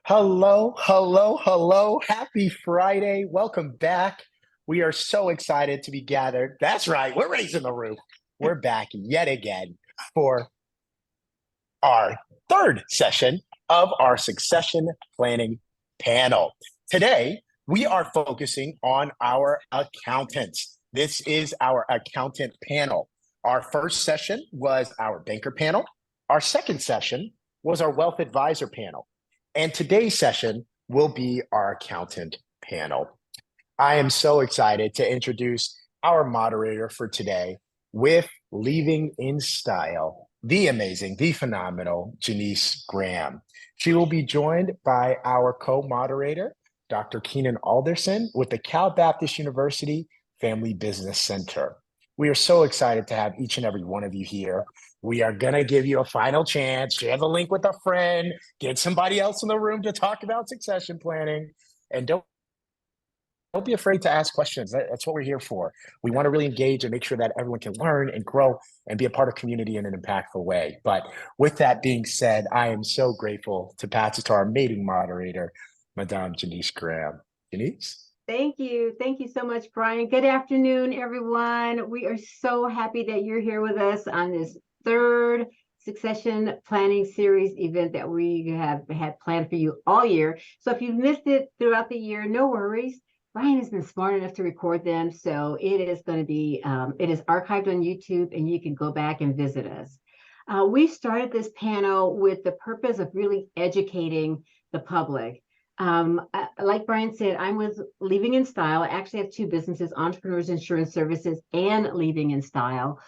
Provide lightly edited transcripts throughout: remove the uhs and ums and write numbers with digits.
Hello, hello, hello. Happy Friday. Welcome back. We are so excited to be gathered. That's right, we're raising the roof. We're back yet again for our third session of our succession planning panel. Today, we are focusing on our accountants. This is our accountant panel. Our first session was our banker panel. Our second session was our wealth advisor panel. And today's session will be our accountant panel. I am so excited to introduce our moderator for today with Leaving in Style, the amazing, the phenomenal Janice Graham. She will be joined by our co-moderator, Dr. Keanon Alderson with the Cal Baptist University Family Business Center. We are so excited to have each and every one of you here. We are going to give you a final chance. Share the link with a friend, get somebody else in the room to talk about succession planning, and don't be afraid to ask questions. That's what we're here for. We want to really engage and make sure that everyone can learn and grow and be a part of community in an impactful way. But with that being said, I am so grateful to pass it to our mating moderator, Madame Janice Graham. Janice? Thank you. Thank you so much, Brian. Good afternoon, everyone. We are so happy that you're here with us on this third succession planning series event that we have had planned for you all year. So if you've missed it throughout the year, no worries. Brian has been smart enough to record them, so it is going to be, it is archived on YouTube, and you can go back and visit us. We started this panel with the purpose of really educating the public. Like Brian said, I'm with Leaving in Style. I actually have two businesses, Entrepreneurs Insurance Services and Leaving in Style.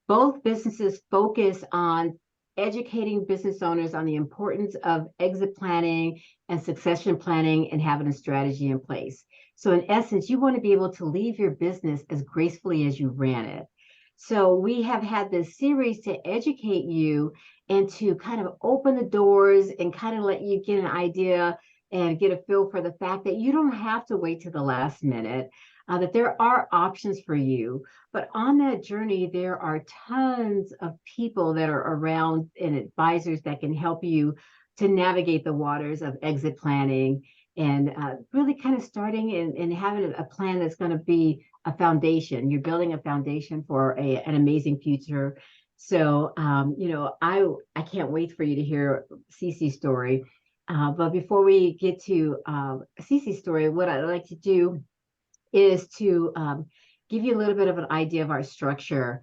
Both businesses focus on educating business owners on the importance of exit planning and succession planning and having a strategy in place. So in essence, you want to be able to leave your business as gracefully as you ran it. So we have had this series to educate you and to kind of open the doors and kind of let you get an idea and get a feel for the fact that you don't have to wait to the last minute, that there are options for you. But on that journey, there are tons of people that are around and advisors that can help you to navigate the waters of exit planning and really kind of starting and having a plan that's going to be a foundation. You're building a foundation for an amazing future. So, I can't wait for you to hear Cece's story. But before we get to Cece's story, what I'd like to do is to give you a little bit of an idea of our structure.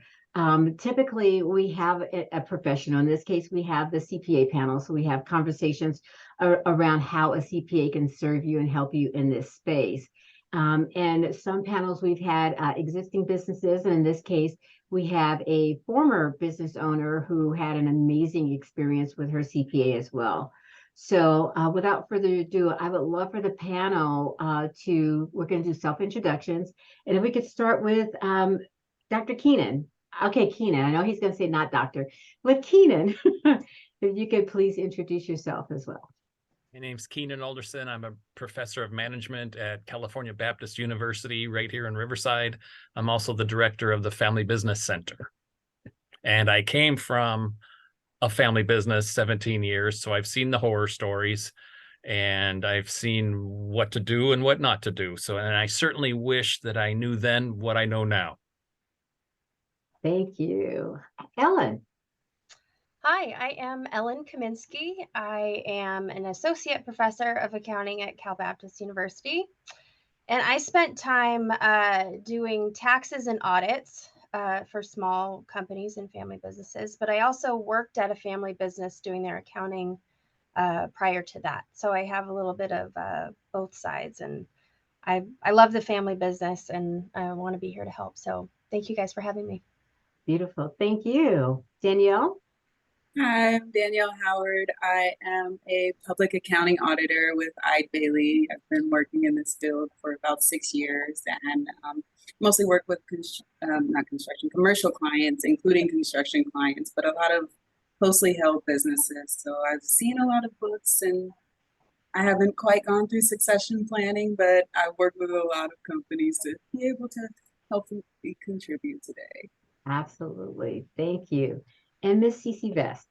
Typically, we have a professional. In this case, we have the CPA panel. So we have conversations around how a CPA can serve you and help you in this space. And some panels we've had existing businesses. And in this case, we have a former business owner who had an amazing experience with her CPA as well. So without further ado, I would love for the panel we're going to do self-introductions. And if we could start with Dr. Keanon. Okay, Keanon, I know he's going to say not doctor, but Keanon, if you could please introduce yourself as well. My name's Keanon Alderson. I'm a professor of management at California Baptist University right here in Riverside. I'm also the director of the Family Business Center. And I came from a family business 17 years, so I've seen the horror stories and I've seen what to do and what not to do. So, and I certainly wish that I knew then what I know now. Thank you. Ellen. Hi, I am Ellen Kaminski. I am an associate professor of accounting at Cal Baptist University. And I spent time doing taxes and audits for small companies and family businesses, but I also worked at a family business doing their accounting prior to that. So I have a little bit of both sides, and I love the family business and I want to be here to help. So thank you guys for having me. Beautiful. Thank you. Danielle? Hi, I'm Danielle Howard. I am a public accounting auditor with Eide Bailly. I've been working in this field for about 6 years and mostly work with commercial clients, including construction clients, but a lot of closely held businesses. So I've seen a lot of books, and I haven't quite gone through succession planning, but I've worked with a lot of companies to be able to help contribute today. Absolutely. Thank you. And Miss Cece Vest.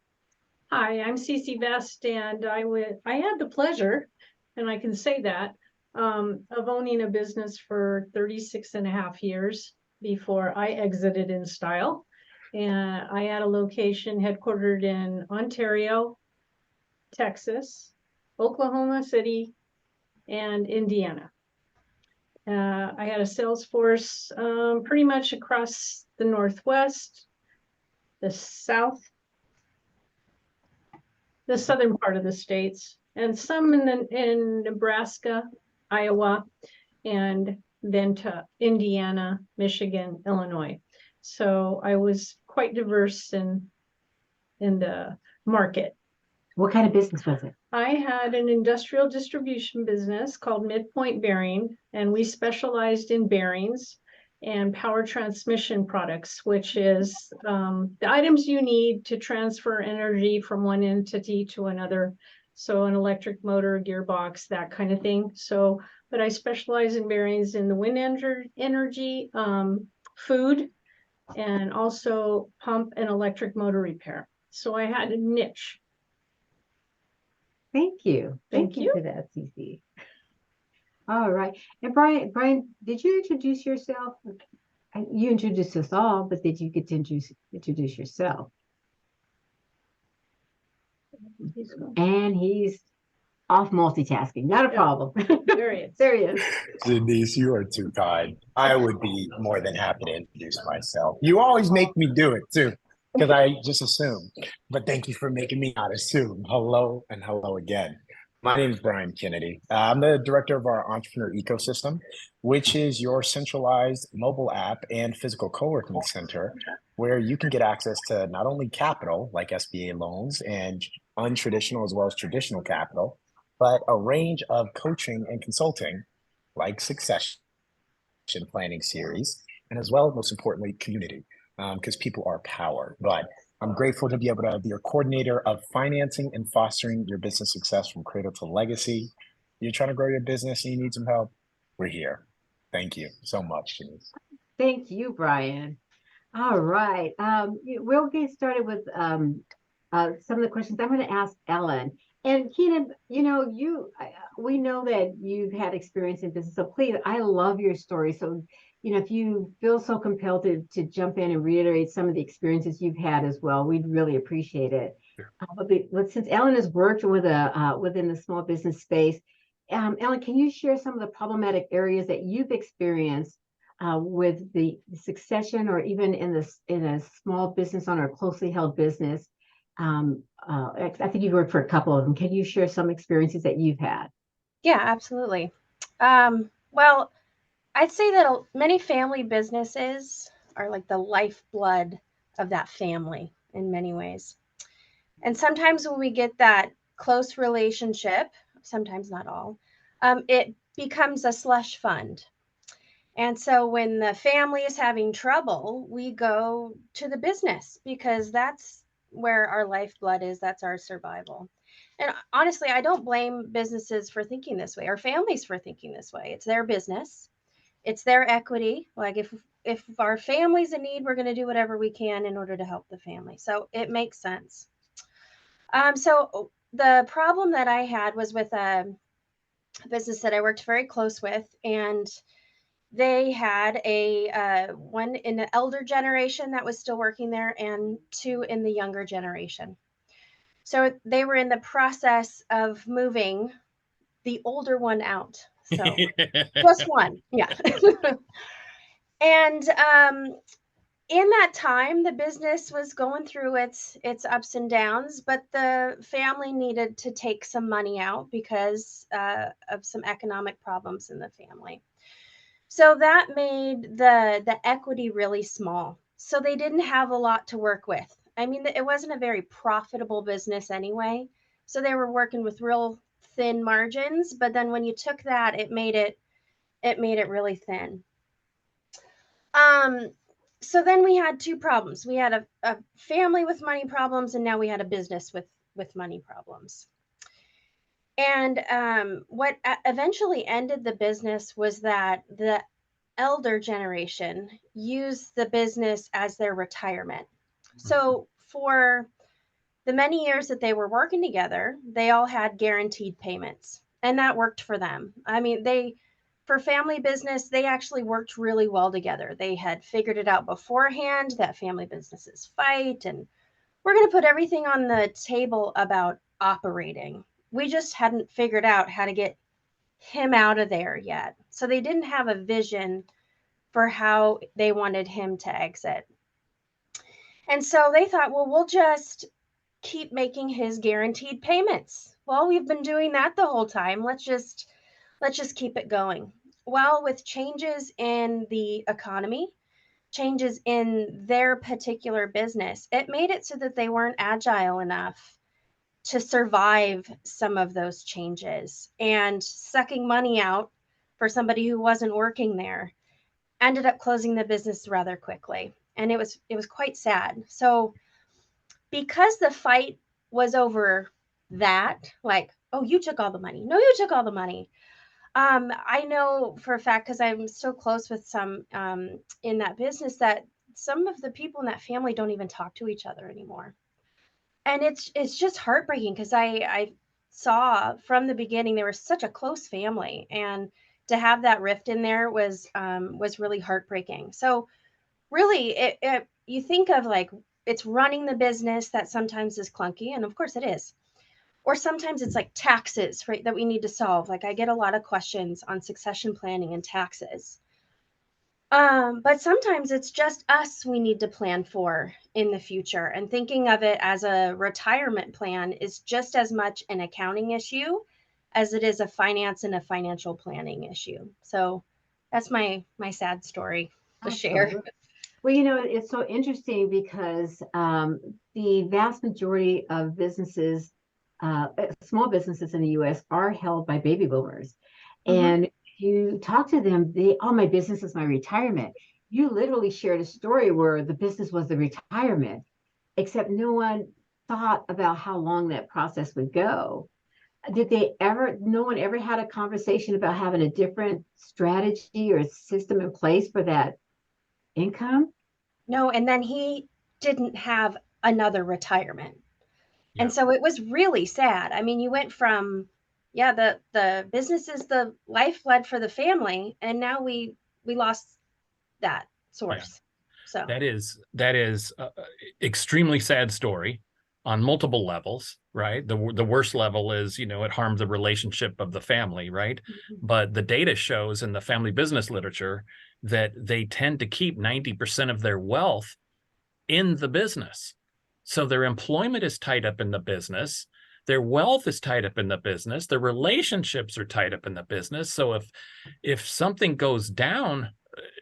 Hi, I'm Cece Vest, and I had the pleasure, and I can say that, of owning a business for 36 and a half years before I exited in style. And I had a location headquartered in Ontario, Texas, Oklahoma City, and Indiana. I had a sales force pretty much across the Northwest, the South, the southern part of the states, and some in Nebraska, Iowa, and then to Indiana, Michigan, Illinois. So I was quite diverse in the market. What kind of business was it? I had an industrial distribution business called Midpoint Bearing, and we specialized in bearings and power transmission products, which is the items you need to transfer energy from one entity to another. So an electric motor, gearbox, that kind of thing. So, but I specialize in bearings in the wind energy, food, and also pump and electric motor repair. So I had a niche. Thank you. Thank you. For that, Cece. All right. And Brian, did you introduce yourself? You introduced us all, but did you get to introduce yourself? And he's off multitasking. Not a problem. There he is. There he is. Denise, you are too kind. I would be more than happy to introduce myself. You always make me do it too, because I just assume. But thank you for making me not assume. Hello and hello again. My name is Brian Kennedy. I'm the director of our entrepreneur ecosystem, which is your centralized mobile app and physical co-working center, where you can get access to not only capital like SBA loans and untraditional as well as traditional capital, but a range of coaching and consulting like succession planning series, and as well, most importantly, community, because people are power. But I'm grateful to be able to be your coordinator of financing and fostering your business success from cradle to legacy. You're trying to grow your business and you need some help, we're here. Thank you so much, Janice. Thank you, Brian. All right. We'll get started with some of the questions I'm going to ask Ellen. And Keanon, we know that you've had experience in business, so please, I love your story. So, if you feel so compelled to jump in and reiterate some of the experiences you've had as well, we'd really appreciate it. Sure. But since Ellen has worked with within the small business space, Ellen, can you share some of the problematic areas that you've experienced with the succession, or even in a small business owner, a closely held business? I think you've worked for a couple of them. Can you share some experiences that you've had? Yeah, absolutely. Well, I'd say that many family businesses are like the lifeblood of that family in many ways. And sometimes when we get that close relationship, sometimes not all, it becomes a slush fund. And so when the family is having trouble, we go to the business because that's where our lifeblood is. That's our survival. And honestly, I don't blame businesses for thinking this way or families for thinking this way. It's their business. It's their equity. Like if our family's in need, we're going to do whatever we can in order to help the family. So it makes sense. So the problem that I had was with a business that I worked very close with, and they had one in the elder generation that was still working there and two in the younger generation. So they were in the process of moving the older one out. So plus one. Yeah. And in that time, the business was going through its ups and downs, but the family needed to take some money out because of some economic problems in the family. So that made the equity really small. So they didn't have a lot to work with. I mean, it wasn't a very profitable business anyway. So they were working with real thin margins. But then when you took that, it made it really thin. So then we had two problems. We had a family with money problems, and now we had a business with money problems. And what eventually ended the business was that the elder generation used the business as their retirement. So for the many years that they were working together, they all had guaranteed payments, and that worked for them. I mean, for family business, they actually worked really well together. They had figured it out beforehand that family businesses fight, and we're going to put everything on the table about operating. We just hadn't figured out how to get him out of there yet. So they didn't have a vision for how they wanted him to exit. And so they thought, well, we'll just keep making his guaranteed payments. Well, we've been doing that the whole time. Let's just keep it going. Well, with changes in the economy, changes in their particular business, it made it so that they weren't agile enough to survive some of those changes, and sucking money out for somebody who wasn't working there ended up closing the business rather quickly. And it was quite sad. So because the fight was over that, like, oh, you took all the money. No, you took all the money. I know for a fact, because I'm so close with some in that business, that some of the people in that family don't even talk to each other anymore. And it's just heartbreaking, because I saw from the beginning they were such a close family, and to have that rift in there was really heartbreaking. So really, you think of, like, it's running the business that sometimes is clunky, and of course it is. Or sometimes it's like taxes, right, that we need to solve. Like, I get a lot of questions on succession planning and taxes. But sometimes it's just us we need to plan for in the future. And thinking of it as a retirement plan is just as much an accounting issue as it is a finance and a financial planning issue. So that's my sad story to share. Absolutely. Well, it's so interesting because the vast majority of businesses, small businesses in the U.S. are held by baby boomers. Mhm. And if you talk to them, my business is my retirement. You literally shared a story where the business was the retirement, except no one thought about how long that process would go. No one ever had a conversation about having a different strategy or system in place for that income? No, and then he didn't have another retirement. Yeah. And so it was really sad. I mean, you went from, yeah, the business is the lifeblood for the family, and now we lost that source. So That is extremely sad story on multiple levels, right? The worst level is, it harmed the relationship of the family, right? But the data shows in the family business literature that they tend to keep 90% of their wealth in the business. So their employment is tied up in the business. Their wealth is tied up in the business. Their relationships are tied up in the business. So if something goes down,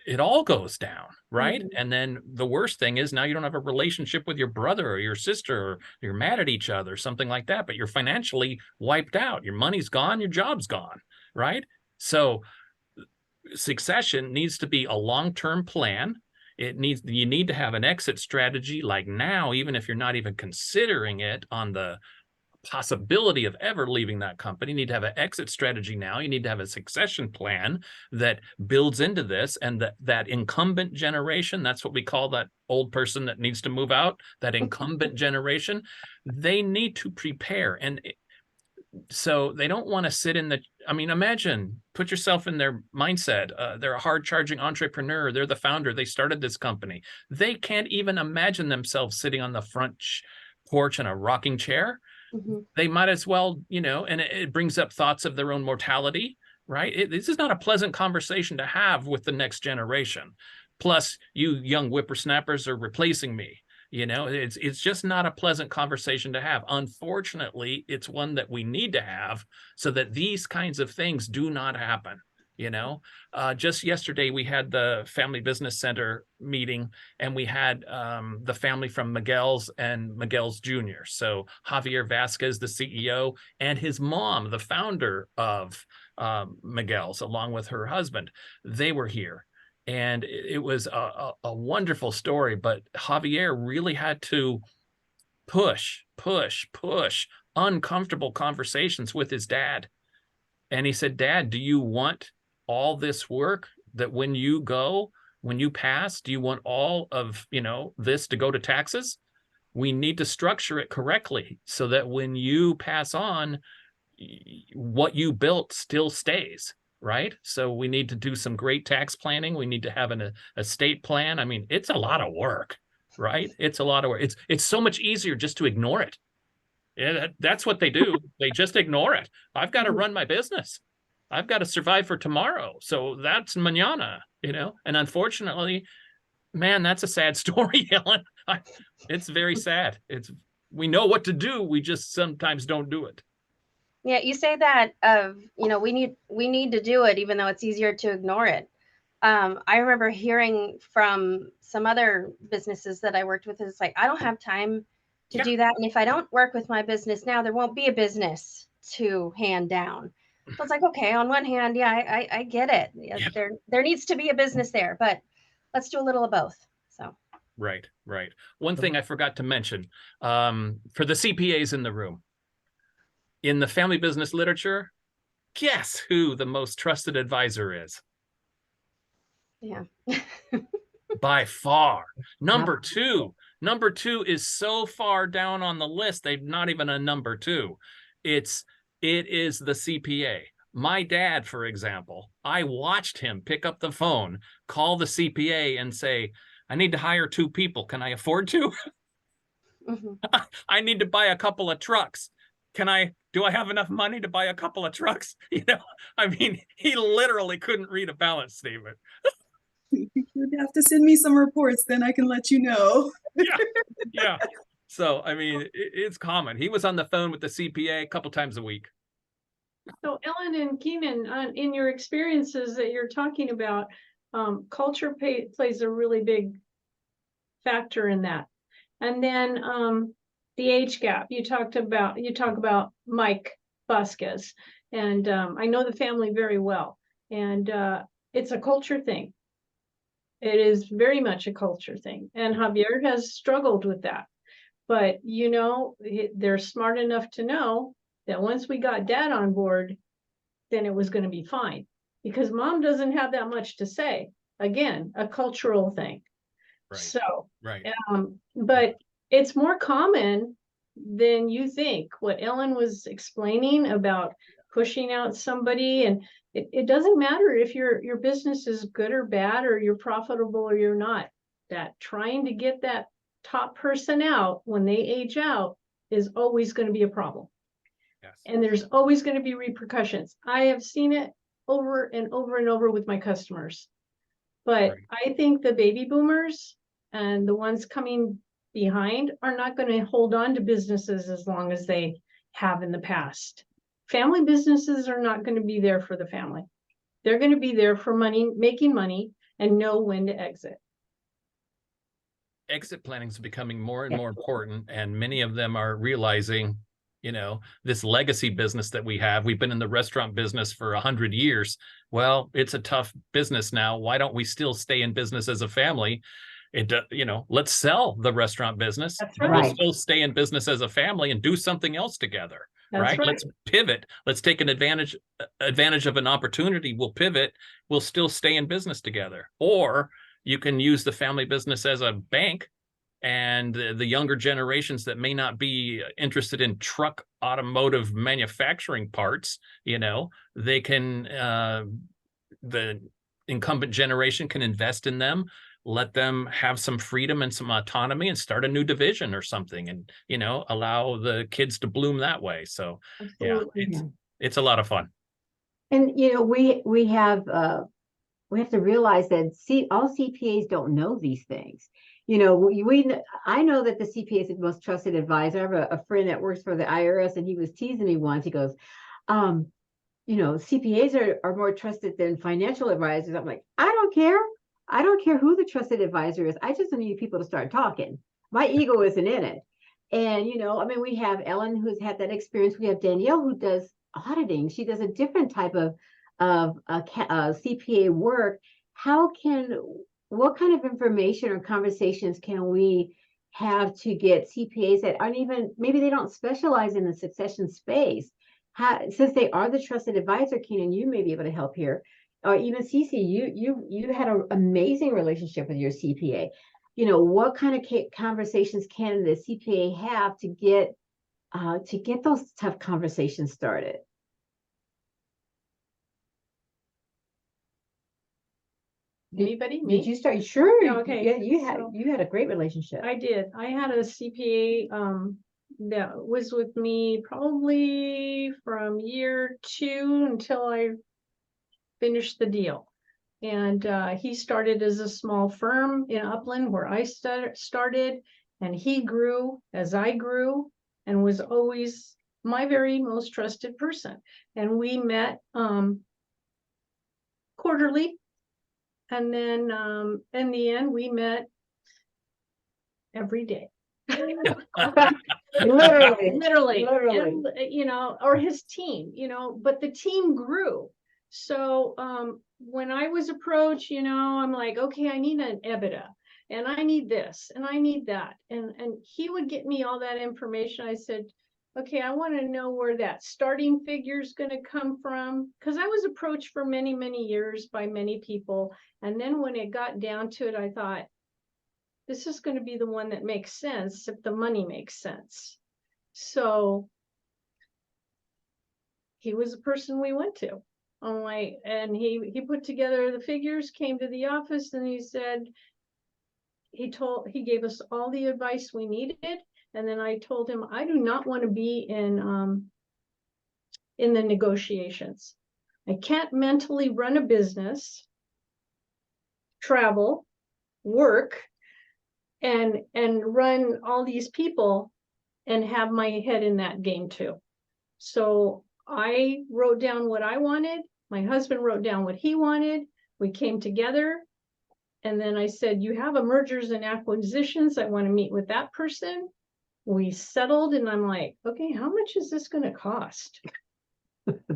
it all goes down, right? Mhm. And then the worst thing is now you don't have a relationship with your brother or your sister, or you're mad at each other, something like that, but you're financially wiped out. Your money's gone, your job's gone, right? So succession needs to be a long-term plan. You need to have an exit strategy, like now, even if you're not even considering it on the possibility of ever leaving that company. You need to have an exit strategy now. You need to have a succession plan that builds into this, and that incumbent generation, that's what we call that old person that needs to move out, that incumbent generation, they need to prepare. And so they don't want to sit imagine, put yourself in their mindset. They're a hard-charging entrepreneur. They're the founder. They started this company. They can't even imagine themselves sitting on the front porch in a rocking chair. Mhm. They might as well, and it brings up thoughts of their own mortality, right? This is not a pleasant conversation to have with the next generation. Plus, you young whippersnappers are replacing me. It's just not a pleasant conversation to have. Unfortunately, it's one that we need to have so that these kinds of things do not happen. Just yesterday we had the Family Business Center meeting, and we had the family from Miguel's and Miguel's Jr. So Javier Vasquez, the CEO, and his mom, the founder of Miguel's, along with her husband, they were here. And it was a wonderful story, but Javier really had to push uncomfortable conversations with his dad. And he said, "Dad, do you want all this work that when you pass, do you want all of, this to go to taxes? we need to structure it correctly so that when you pass on, what you built still stays, right? So we need to do some great tax planning. We need to have an estate plan. I mean, it's a lot of work, right? It's a lot of work. It's so much easier just to ignore it. Yeah, that's what they do. They just ignore it. I've got to run my business. I've got to survive for tomorrow. So that's mañana, and unfortunately, man, that's a sad story, Ellen. It's very sad. We know what to do. We just sometimes don't do it. Yeah, you say that of, we need to do it, even though it's easier to ignore it. I remember hearing from some other businesses that I worked with, it's like, I don't have time to do that. And if I don't work with my business now, there won't be a business to hand down. So it's like, okay, on one hand, yeah, I get it. Yeah. There needs to be a business there, but let's do a little of both. So. Right. One thing I forgot to mention, for the CPAs in the room, in the family business literature, guess who the most trusted advisor is? Yeah. By far. Number two is so far down on the list, they've not even a number two. It is the CPA. My dad, for example, I watched him pick up the phone, call the CPA and say, I need to hire 2 people. Can I afford to? I need to buy a couple of trucks. Do I have enough money to buy a couple of trucks? I mean, he literally couldn't read a balance statement. You'd have to send me some reports, then I can let you know. Yeah. So, I mean, it's common. He was on the phone with the CPA a couple times a week. So Ellen and Keanon, in your experiences that you're talking about, culture plays a really big factor in that. And then the age gap. You talk about Mike Vasquez, and I know the family very well, and it's a culture thing. It is very much a culture thing, and Javier has struggled with that. But they're smart enough to know that once we got dad on board, then it was going to be fine, because mom doesn't have that much to say. Again, a cultural thing. Right. So, right. But it's more common than you think. What Ellen was explaining about pushing out somebody, and it doesn't matter if your business is good or bad, or you're profitable or you're not. That trying to get that top person out when they age out is always going to be a problem. Yes. And there's always going to be repercussions. I have seen it over and over and over with my customers. But right. I think the baby boomers and the ones coming behind are not going to hold on to businesses as long as they have in the past. Family businesses are not going to be there for the family. They're going to be there for money, making money, and know when to exit. Exit planning is becoming more and more important, and many of them are realizing, this legacy business that we've been in the restaurant business for 100 years. Well, it's a tough business now. Why don't we still stay in business as a family? Let's sell the restaurant business. That's right. We'll still stay in business as a family and do something else together. Right? Let's pivot. Let's take an advantage of an opportunity. We'll pivot. We'll still stay in business together. Or you can use the family business as a bank, and the younger generations that may not be interested in truck automotive manufacturing parts, they can, the incumbent generation can invest in them, let them have some freedom and some autonomy, and start a new division or something, and allow the kids to bloom that way. So it's a lot of fun. And we have to realize that all CPAs don't know these things. I know that the CPA is the most trusted advisor. I have a friend that works for the IRS, and he was teasing me once. He goes, CPAs are more trusted than financial advisors. I'm like, I don't care. I don't care who the trusted advisor is. I just need people to start talking. My ego isn't in it. And, we have Ellen, who's had that experience. We have Danielle, who does auditing. She does a different type of CPA work. What kind of information or conversations can we have to get CPAs that aren't even, maybe they don't specialize in the succession space? Since they are the trusted advisor, Keanon, you may be able to help here. Or even Cece, you had an amazing relationship with your CPA. what kind of conversations can the CPA have to get those tough conversations started? Anybody? Me? Did you start? Sure. Yeah, okay. Yeah, So- you had a great relationship. I did. I had a CPA that was with me probably from year 2 until I finished the deal. And he started as a small firm in Upland where I started, and he grew as I grew and was always my very most trusted person. And we met quarterly. And then in the end, we met every day. Literally. And, or his team, but the team grew. So when I was approached, I'm like, okay, I need an EBITDA and I need this and I need that. And he would get me all that information. I said, okay, I want to know where that starting figure is going to come from. Because I was approached for many, many years by many people. And then when it got down to it, I thought, this is going to be the one that makes sense if the money makes sense. So he was the person we went to. And he put together the figures, came to the office, and he said, he gave us all the advice we needed. And then I told him, I do not want to be in the negotiations. I can't mentally run a business, travel, work, and run all these people and have my head in that game too. So I wrote down what I wanted. My husband wrote down what he wanted. We came together. And then I said, you have a mergers and acquisitions. I want to meet with that person. We settled, and I'm like, okay, how much is this going to cost?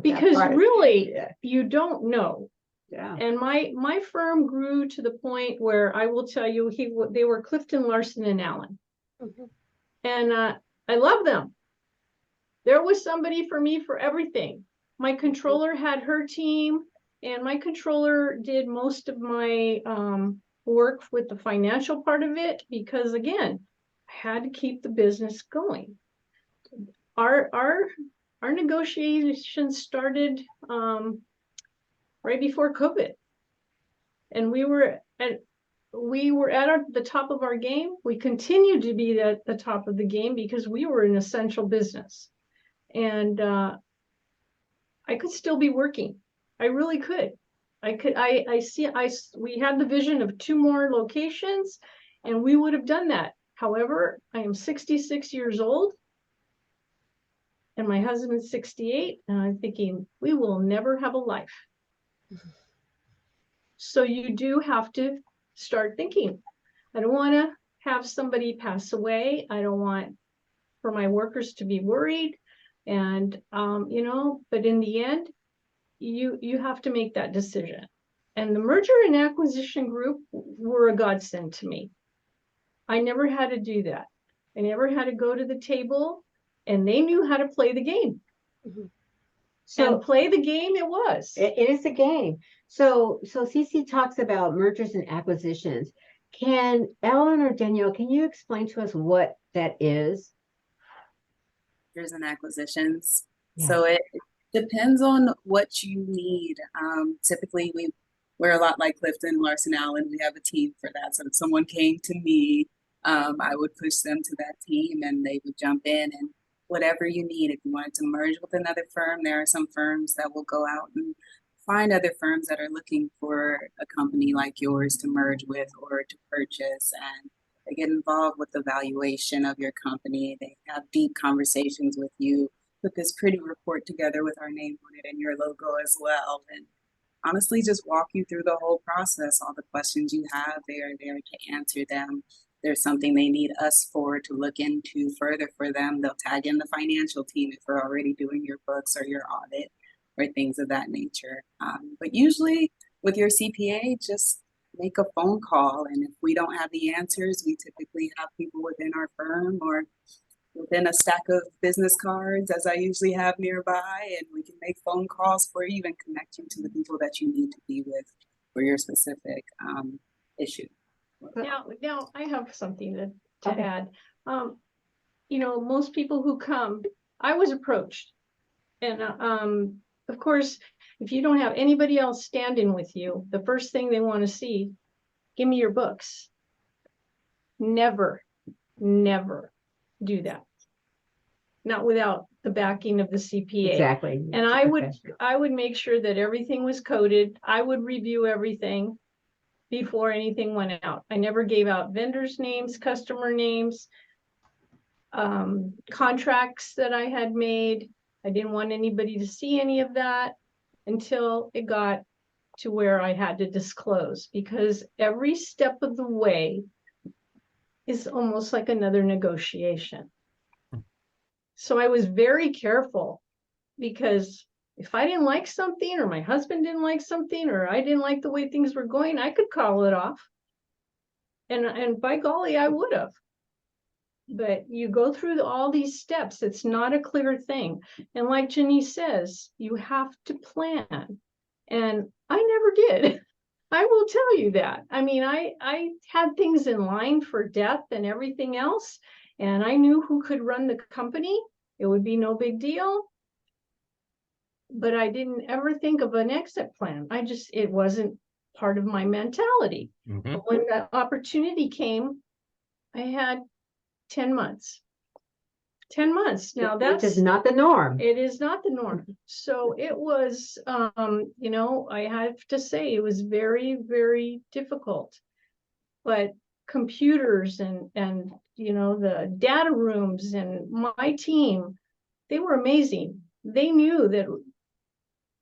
Because really, you don't know. Yeah. And my firm grew to the point where I will tell you, they were Clifton, Larson, and Allen. Mhm. And I love them. There was somebody for me for everything. My controller had her team, and my controller did most of my work with the financial part of it, because again, I had to keep the business going. Our negotiations started right before COVID, and we were at the top of our game. We continued to be at the top of the game because we were an essential business. And I could still be working. I really could. We had the vision of 2 more locations, and we would have done that. However, I am 66 years old, and my husband's 68, and I'm thinking, we will never have a life. So you do have to start thinking. I don't want to have somebody pass away. I don't want for my workers to be worried. And, but in the end, you have to make that decision. And the merger and acquisition group were a godsend to me. I never had to do that. I never had to go to the table, and they knew how to play the game. Mhm. So play the game it was. It is a game. So CC talks about mergers and acquisitions. Can Ellen or Danielle, can you explain to us what that is? Mergers and acquisitions. Yeah. So it depends on what you need. Typically, we're a lot like Clifton, Larson, Allen. We have a team for that. So if someone came to me, I would push them to that team, and they would jump in and whatever you need. If you wanted to merge with another firm, there are some firms that will go out and find other firms that are looking for a company like yours to merge with or to purchase, and they get involved with the valuation of your company. They have deep conversations with you, put this pretty report together with our name on it and your logo as well. And honestly, just walk you through the whole process. All the questions you have, they are there to answer them. There's something they need us for to look into further for them, they'll tag in the financial team if we're already doing your books or your audit or things of that nature. But usually with your CPA, just make a phone call. And if we don't have the answers, we typically have people within our firm or within a stack of business cards, as I usually have nearby, and we can make phone calls for you and connect you to the people that you need to be with for your specific issue. Now I have something to Okay. add. You know, most people who come, I was approached. And of course, if you don't have anybody else standing with you, the first thing they want to see, give me your books. Never, never do that. Not without the backing of the CPA. Exactly. And I would make sure that everything was coded. I would review everything before anything went out. I never gave out vendors' names, customer names, contracts that I had made. I didn't want anybody to see any of that until it got to where I had to disclose, because every step of the way is almost like another negotiation. So I was very careful, because if I didn't like something, or my husband didn't like something, or I didn't like the way things were going, I could call it off. And by golly, I would have. But you go through all these steps. It's not a clear thing. And like Janice says, you have to plan. And I never did. I will tell you that. I mean, I had things in line for death and everything else. And I knew who could run the company. It would be no big deal. But I didn't ever think of an exit plan. It wasn't part of my mentality. Mhm. But when that opportunity came, I had 10 months. 10 months. Now Which is not the norm. it is not the norm. So it was, you know, I have to say it was very, very difficult. But computers and you know, the data rooms and my team, they were amazing. They knew that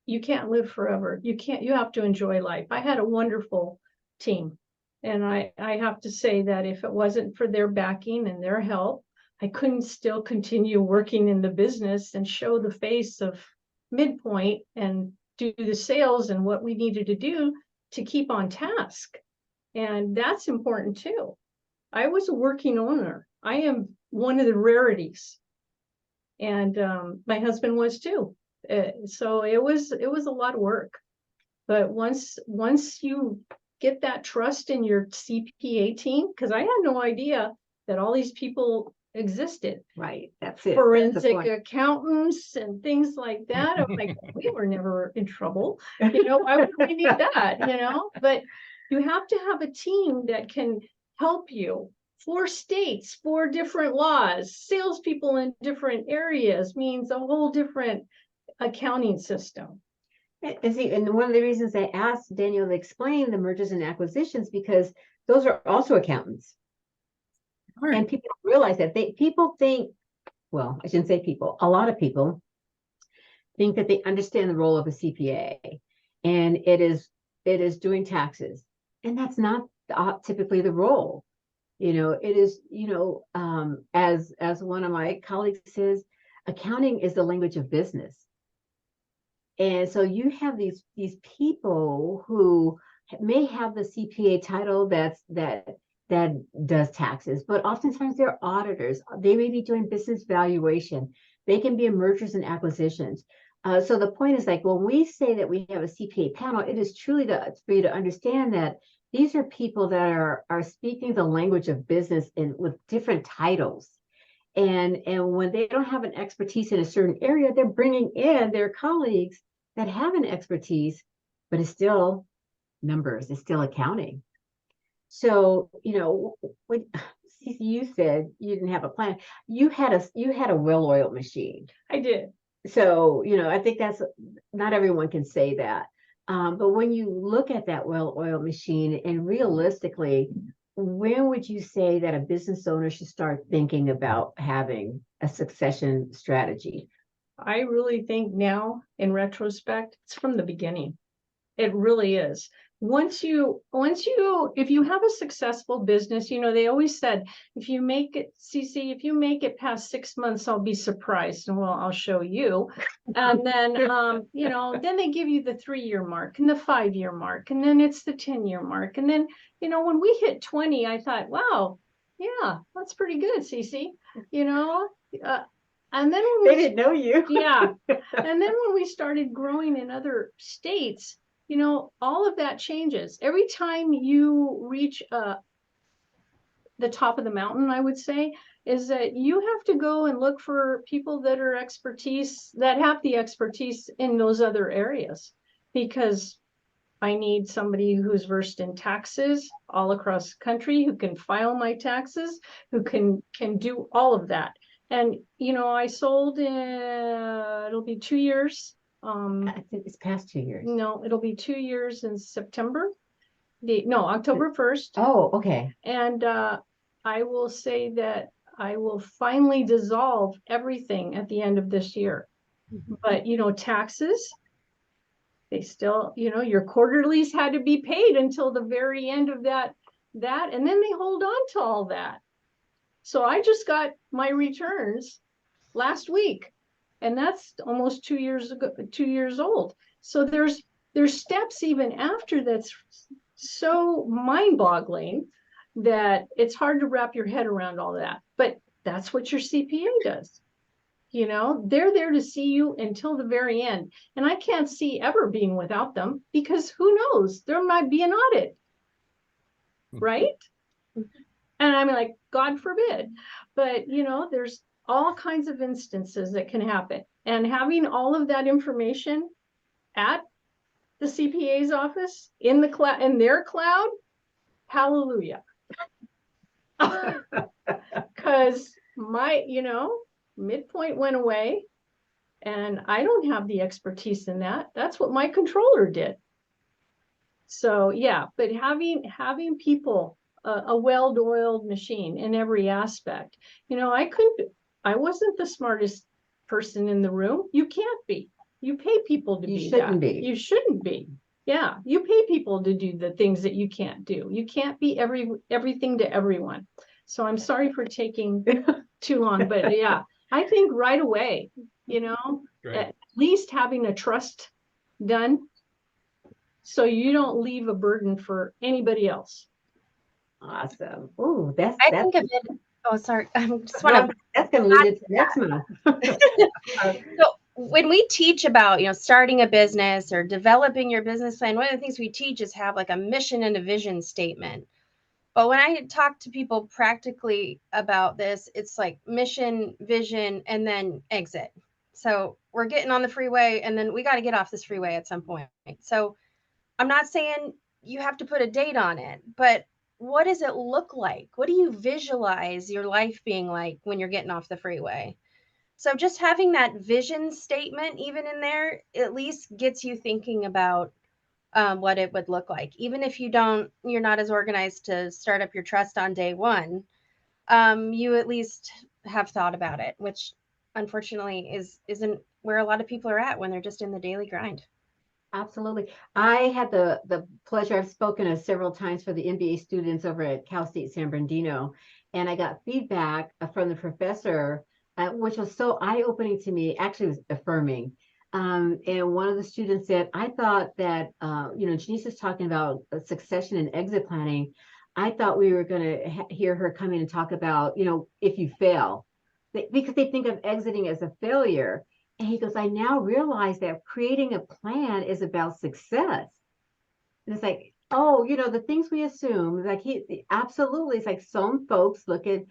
you can't live forever. You have to enjoy life. I had a wonderful team. And I have to say that if it wasn't for their backing and their help, I couldn't still continue working in the business and show the face of Midpoint and do the sales and what we needed to do to keep on task. And that's important too. I was a working owner. I am one of the rarities. And my husband was too. So it was a lot of work. But once you get that trust in your CPA team, because I had no idea that all these people existed. Right. That's it. Forensic accountants and things like that. I'm like, we were never in trouble. You know, why would we need that? You know, but you have to have a team that can help you. 4 states, 4 different laws, salespeople in different areas means a whole different accounting system. And one of the reasons I asked Danielle to explain the mergers and acquisitions, because those are also accountants. Sure. And people don't realize that. People think, well, I shouldn't say people, a lot of people think that they understand the role of a CPA, and it is doing taxes. And that's not typically the role. You know, it is, you know, as one of my colleagues says, accounting is the language of business. And so you have these people who may have the CPA title that does taxes, but oftentimes they're auditors. They may be doing business valuation. They can be in mergers and acquisitions. So the point is, like, when we say that we have a CPA panel, it is truly for you to understand that these are people that are speaking the language of business with different titles. And when they don't have an expertise in a certain area, they're bringing in their colleagues that have an expertise, but it's still numbers, it's still accounting. So, you know, when you said you didn't have a plan, you had a well-oiled machine. I did. So, you know, I think that's, not everyone can say that. But when you look at that well-oiled machine, and realistically, when would you say that a business owner should start thinking about having a succession strategy? I really think now, in retrospect, it's from the beginning. It really is. If you have a successful business, you know, they always said, if you make it past 6 months, I'll be surprised. And well, I'll show you. And then, you know, then they give you the 3-year mark and the 5-year mark, and then it's the 10-year mark. And then, you know, when we hit 20, I thought, wow, yeah, that's pretty good, Cece, you know, and then when they didn't know you. Yeah. And then when we started growing in other states, you know, all of that changes. Every time you reach a the top of the mountain, I would say, is that you have to go and look for people that have the expertise in those other areas, because I need somebody who's versed in taxes all across the country, who can file my taxes, who can do all of that. And, I sold, it'll be 2 years. I think it's past 2 years. No, it'll be 2 years in September. October 1st. Oh, okay. And I will say that I will finally dissolve everything at the end of this year. But, taxes, they still, your quarterlies had to be paid until the very end of that, and then they hold on to all that. So I just got my returns last week, and that's almost 2 years ago, 2 years old. So there's steps even after that's so mind-boggling that it's hard to wrap your head around all that. But that's what your CPA does. They're there to see you until the very end. And I can't see ever being without them, because who knows, there might be an audit, right? And I'm like, God forbid. But, there's all kinds of instances that can happen. And having all of that information at the CPA's office in the cloud, in their cloud, hallelujah. Because my, midpoint went away, and I don't have the expertise in that. That's what my controller did. So yeah, but having people, a well-oiled machine in every aspect. I wasn't the smartest person in the room. You can't be. You pay people to be that. You shouldn't be. Yeah, you pay people to do the things that you can't do. You can't be everything to everyone. So I'm sorry for taking too long, but yeah, I think right away, Right. at least having a trust done, so you don't leave a burden for anybody else. Awesome. Oh, that's I think of it. Oh, sorry. I just want to. that's going to lead into next month. So when we teach about, starting a business or developing your business plan, one of the things we teach is have like a mission and a vision statement. But when I talk to people practically about this, it's like mission, vision, and then exit. So we're getting on the freeway, and then we got to get off this freeway at some point. So I'm not saying you have to put a date on it, but what does it look like? What do you visualize your life being like when you're getting off the freeway? So just having that vision statement even in there at least gets you thinking about what it would look like. Even if you're not as organized to start up your trust on day one, you at least have thought about it, which unfortunately isn't where a lot of people are at when they're just in the daily grind. Absolutely. I had the pleasure, I've spoken several times for the MBA students over at Cal State San Bernardino, and I got feedback from the professor, which was so eye-opening to me. Actually, it was affirming. And one of the students said, I thought that, Janice is talking about succession and exit planning. I thought we were going to hear her come in and talk about, if you fail, because they think of exiting as a failure. And he goes, I now realize that creating a plan is about success. And it's like, oh, the things we assume, like absolutely, it's like some folks look at,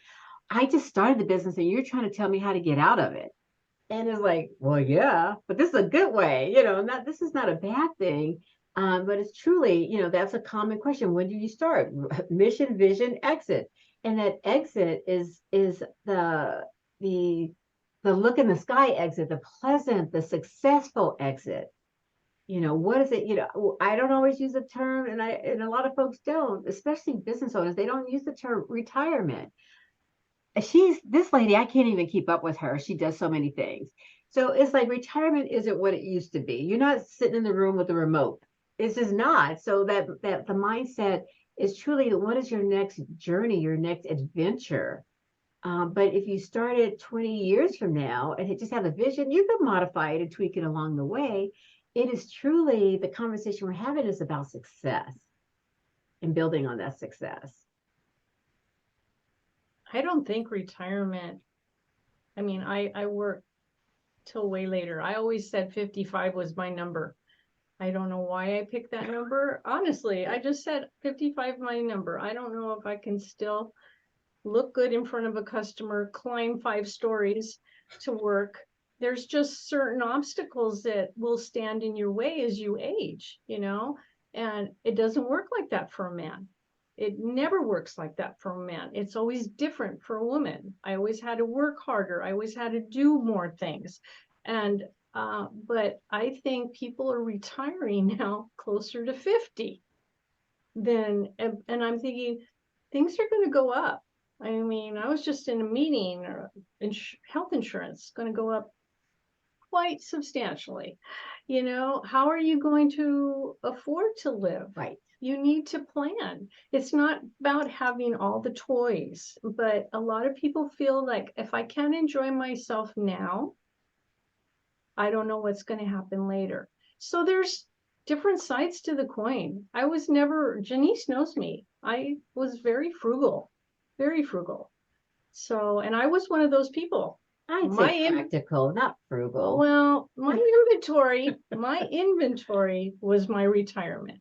I just started the business and you're trying to tell me how to get out of it. And it's like, well, yeah, but this is a good way, this is not a bad thing. But it's truly, that's a common question. When do you start? Mission, vision, exit. And that exit is the look in the sky exit, the pleasant, the successful exit. What is it? I don't always use the term, and a lot of folks don't, especially business owners. They don't use the term retirement. This lady, I can't even keep up with her. She does so many things. So it's like retirement isn't what it used to be. You're not sitting in the room with a remote. It's just not. So that the mindset is truly, what is your next journey, your next adventure? But if you started 20 years from now and just have a vision, you can modify it and tweak it along the way. It is truly, the conversation we're having is about success and building on that success. I don't think retirement, I work till way later. I always said 55 was my number. I don't know why I picked that number. Honestly, I just said 55 my number. I don't know if I can still look good in front of a customer, climb 5 stories to work. There's just certain obstacles that will stand in your way as you age, you know, and it doesn't work like that for a man. It never works like that for a man. It's always different for a woman. I always had to work harder. I always had to do more things. And, but I think people are retiring now closer to 50 and I'm thinking things are going to go up. I mean, I was just in a meeting, health insurance is going to go up quite substantially. You know, how are you going to afford to live? Right. You need to plan. It's not about having all the toys, but a lot of people feel like if I can't enjoy myself now, I don't know what's going to happen later. So there's different sides to the coin. I was never, Janice knows me. I was very frugal, very frugal. So, and I was one of those people. I'd say practical, not frugal. Well, my inventory was my retirement.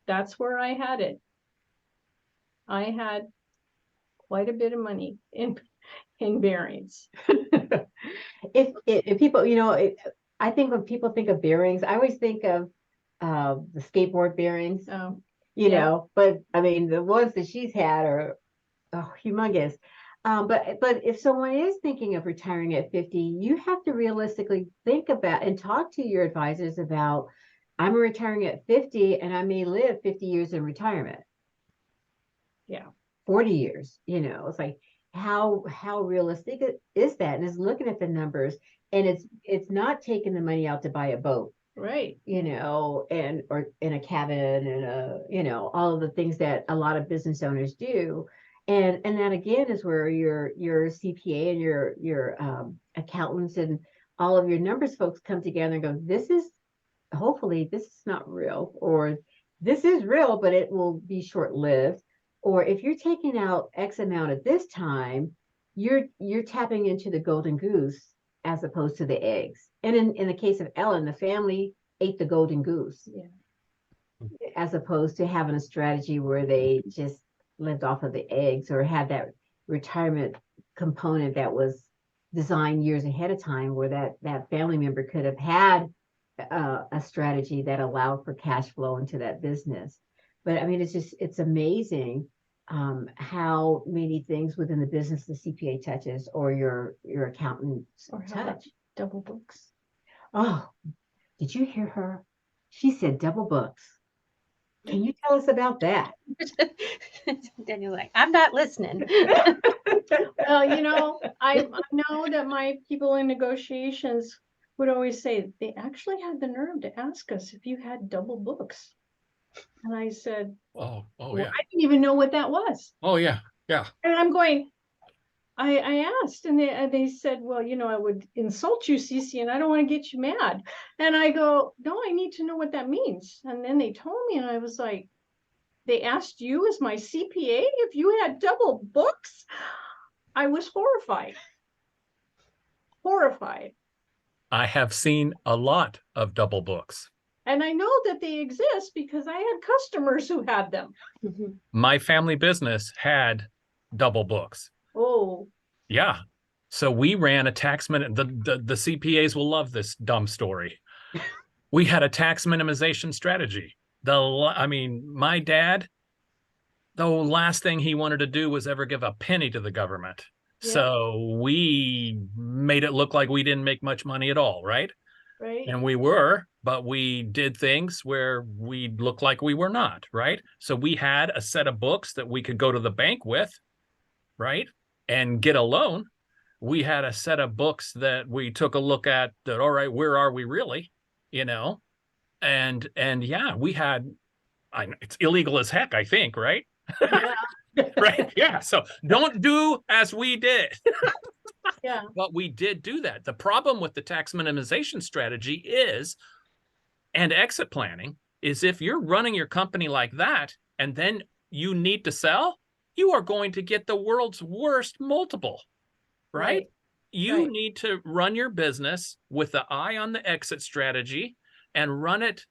That's where I had it. I had quite a bit of money in bearings. If people, you know, I think when people think of bearings, I always think of the skateboard bearings, you know, but I mean, the ones that she's had are humongous. But if someone is thinking of retiring at 50, you have to realistically think about and talk to your advisors about, I'm retiring at 50 and I may live 50 years in retirement. Yeah. 40 years, you know, it's like, how realistic is that? And it's looking at the numbers, and it's not taking the money out to buy a boat, right? You know, or in a cabin and you know, all of the things that a lot of business owners do. And that again is where your CPA and your accountants and all of your numbers folks come together and go, hopefully this is not real, or this is real, but it will be short-lived. Or if you're taking out X amount at this time, you're tapping into the golden goose as opposed to the eggs. And in the case of Ellen, the family ate the golden goose, as opposed to having a strategy where they just lived off of the eggs or had that retirement component that was designed years ahead of time, where that family member could have had a strategy that allowed for cash flow into that business. But I mean, it's amazing how many things within the business the CPA touches, or your accountant touch. Double books. Oh, did you hear her? She said double books. Can you tell us about that? Daniel's like, I'm not listening. Well, you know, I know that my people in negotiations would always say they actually had the nerve to ask us if you had double books. And I said, oh well, yeah. I didn't even know what that was. Oh yeah. Yeah. And I'm going, I asked, and they said, well, you know, I would insult you, Cece, and I don't want to get you mad. And I go, no, I need to know what that means. And then they told me, and I was like, they asked you as my CPA if you had double books? I was horrified. Horrified. I have seen a lot of double books. And I know that they exist because I had customers who had them. My family business had double books. Oh. Yeah. So we ran a tax the CPAs will love this dumb story. We had a tax minimization strategy. My dad, the last thing he wanted to do was ever give a penny to the government. Yeah. So we made it look like we didn't make much money at all, right? Right. And we were, but we did things where we looked like we were not, right? So we had a set of books that we could go to the bank with, right? And get a loan. We had a set of books that we took a look at that, all right, where are we really? You know? And yeah, we had, it's illegal as heck, I think, right? Yeah. Right? Yeah. So don't do as we did. Yeah. But we did do that. The problem with the tax minimization strategy is, and exit planning, is if you're running your company like that and then you need to sell, you are going to get the world's worst multiple, right? You need to run your business with the eye on the exit strategy and run it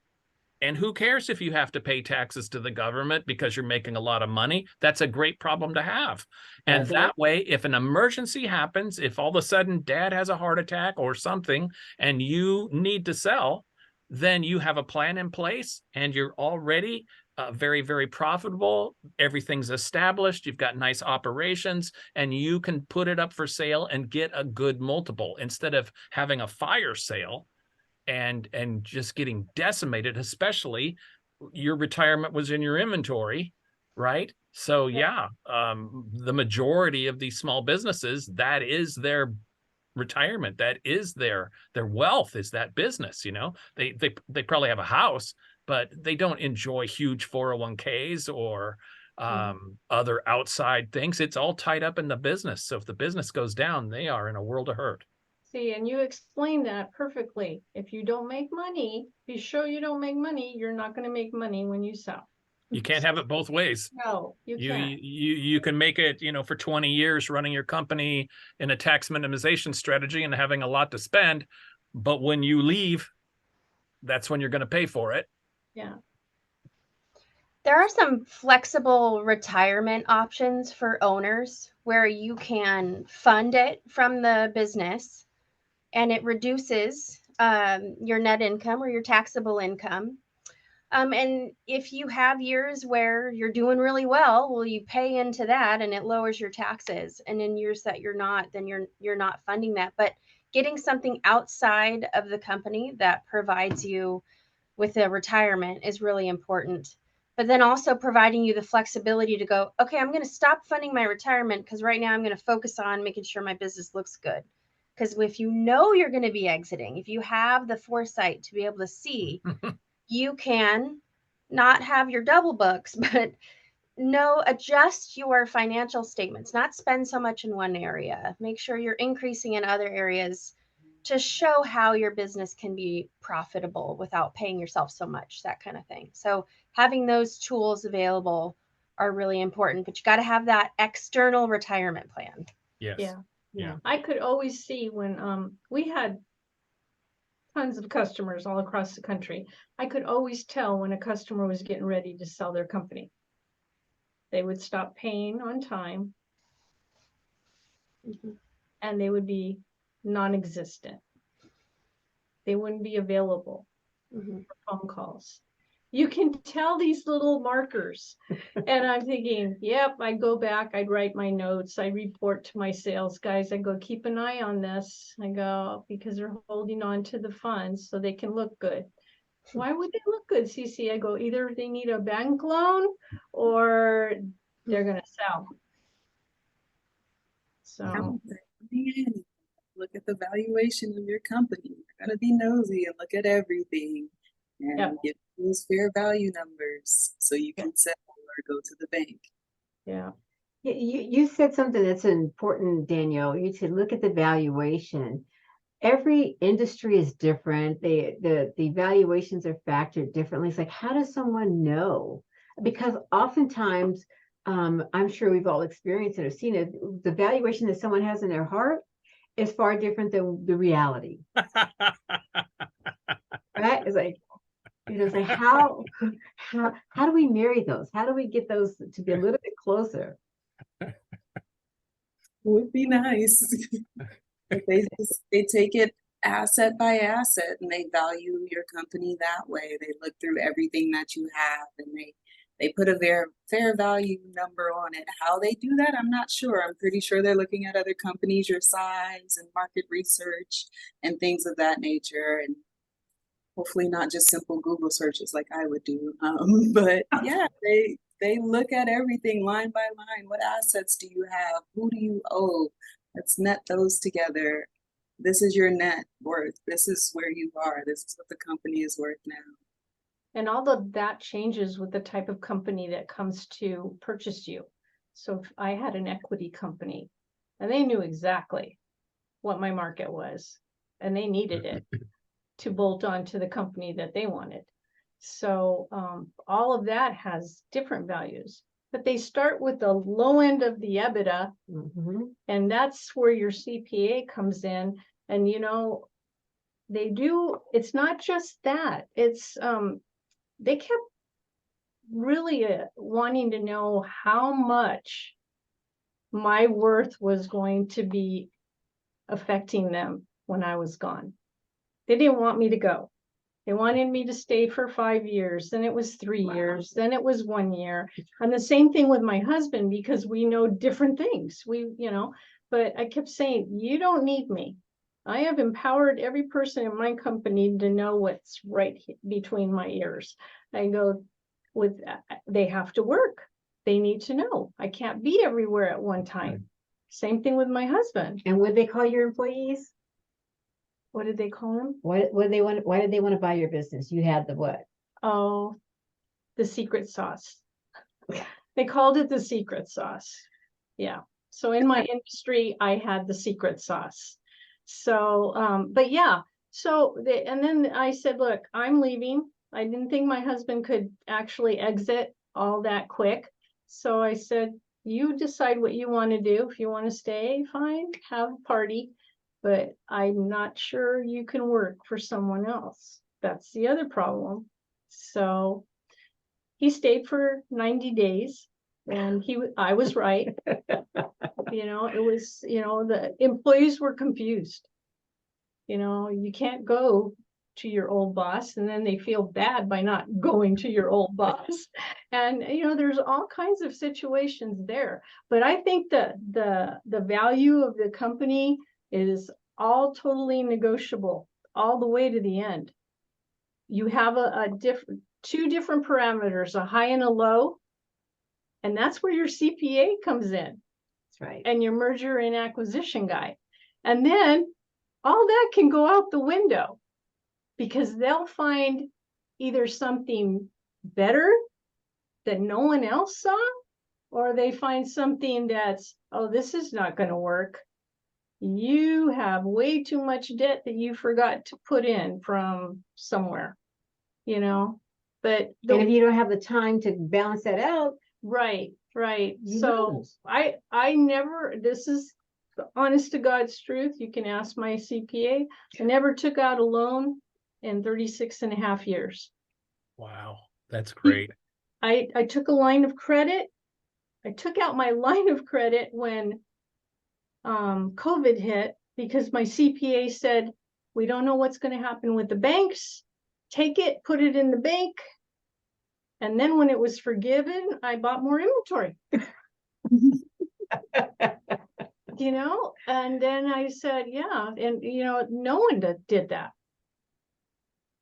And who cares if you have to pay taxes to the government because you're making a lot of money? That's a great problem to have. And that way, if an emergency happens, if all of a sudden dad has a heart attack or something and you need to sell, then you have a plan in place and you're already very, very profitable. Everything's established. You've got nice operations and you can put it up for sale and get a good multiple instead of having a fire sale and just getting decimated. Especially your retirement was in your inventory, right? So yeah, the majority of these small businesses, that is their retirement, that is their wealth, is that business. You know, they probably have a house, but they don't enjoy huge 401ks or other outside things. It's all tied up in the business. So if the business goes down, they are in a world of hurt. See, and you explained that perfectly. If you don't make money, be sure you don't make money. You're not going to make money when you sell. You can't have it both ways. No, you can't. You can make it, you know, for 20 years running your company in a tax minimization strategy and having a lot to spend, but when you leave, that's when you're going to pay for it. Yeah. There are some flexible retirement options for owners where you can fund it from the business and it reduces your net income or your taxable income. And if you have years where you're doing really well, you pay into that and it lowers your taxes. And in years that you're not, then you're not funding that. But getting something outside of the company that provides you with a retirement is really important. But then also providing you the flexibility to go, okay, I'm going to stop funding my retirement because right now I'm going to focus on making sure my business looks good. Because if you know you're going to be exiting, if you have the foresight to be able to see, you can not have your double books, but adjust your financial statements, not spend so much in one area. Make sure you're increasing in other areas to show how your business can be profitable without paying yourself so much, that kind of thing. So having those tools available are really important, but you got to have that external retirement plan. Yes. Yeah. I could always see when we had tons of customers all across the country. I could always tell when a customer was getting ready to sell their company. They would stop paying on time and they would be non-existent. They wouldn't be available for phone calls. You can tell these little markers. And I'm thinking, yep, I'd go back, I'd write my notes, I report to my sales guys, I go, keep an eye on this. I go, because they're holding on to the funds so they can look good. Why would they look good, CC? I go, either they need a bank loan or they're going to sell. So look at the valuation of your company. You're going to be nosy and look at everything and get those fair value numbers so you can sell or go to the bank. Yeah. You said something that's important, Danielle. You said look at the valuation. Every industry is different. The valuations are factored differently. It's like, how does someone know? Because oftentimes, I'm sure we've all experienced it or seen it, the valuation that someone has in their heart is far different than the reality. Right? It's like, it's like how do we marry those? How do we get those to be a little bit closer? Would be nice. They take it asset by asset and they value your company that way. They look through everything that you have and they put a fair value number on it. How they do that, I'm not sure. I'm pretty sure they're looking at other companies your size and market research and things of that nature, and hopefully not just simple Google searches like I would do. But yeah, they look at everything line by line. What assets do you have? Who do you owe? Let's net those together. This is your net worth. This is where you are. This is what the company is worth now. And all of that changes with the type of company that comes to purchase you. So if I had an equity company and they knew exactly what my market was and they needed it to bolt on to the company that they wanted. So all of that has different values, but they start with the low end of the EBITDA. And that's where your CPA comes in. And, they do, it's not just that, it's they kept really wanting to know how much my worth was going to be affecting them when I was gone. They didn't want me to go. They wanted me to stay for 5 years. Then it was 3 years. Then it was 1 year. And the same thing with my husband, because we know different things. But I kept saying, you don't need me. I have empowered every person in my company to know what's right between my ears. I go, they have to work. They need to know. I can't be everywhere at one time. Same thing with my husband. And what they call your employees? What did they call him? What did they want? Why did they want to buy your business? You had the what? Oh, the secret sauce. They called it the secret sauce. Yeah. So in my industry, I had the secret sauce. So, but yeah. And then I said, look, I'm leaving. I didn't think my husband could actually exit all that quick. So I said, you decide what you want to do. If you want to stay, fine, have a party. But I'm not sure you can work for someone else. That's the other problem. So he stayed for 90 days and I was right. It was, the employees were confused. You can't go to your old boss and then they feel bad by not going to your old boss. And, there's all kinds of situations there. But I think that the value of the company is all totally negotiable all the way to the end. You have two different parameters, a high and a low, and that's where your CPA comes in. That's right. And your merger and acquisition guy. And then all that can go out the window because they'll find either something better that no one else saw, or they find something that's, oh, this is not going to work. You have way too much debt that you forgot to put in from somewhere, but and if you don't have the time to balance that out. Right. You So lose. I never, this is the honest to God's truth. You can ask my CPA. I never took out a loan in 36 and a half years. Wow, that's great. I took a line of credit. I took out my line of credit when COVID hit because my CPA said, we don't know what's going to happen with the banks. Take it, put it in the bank. And then when it was forgiven, I bought more inventory. And then I said, yeah. And, no one did that.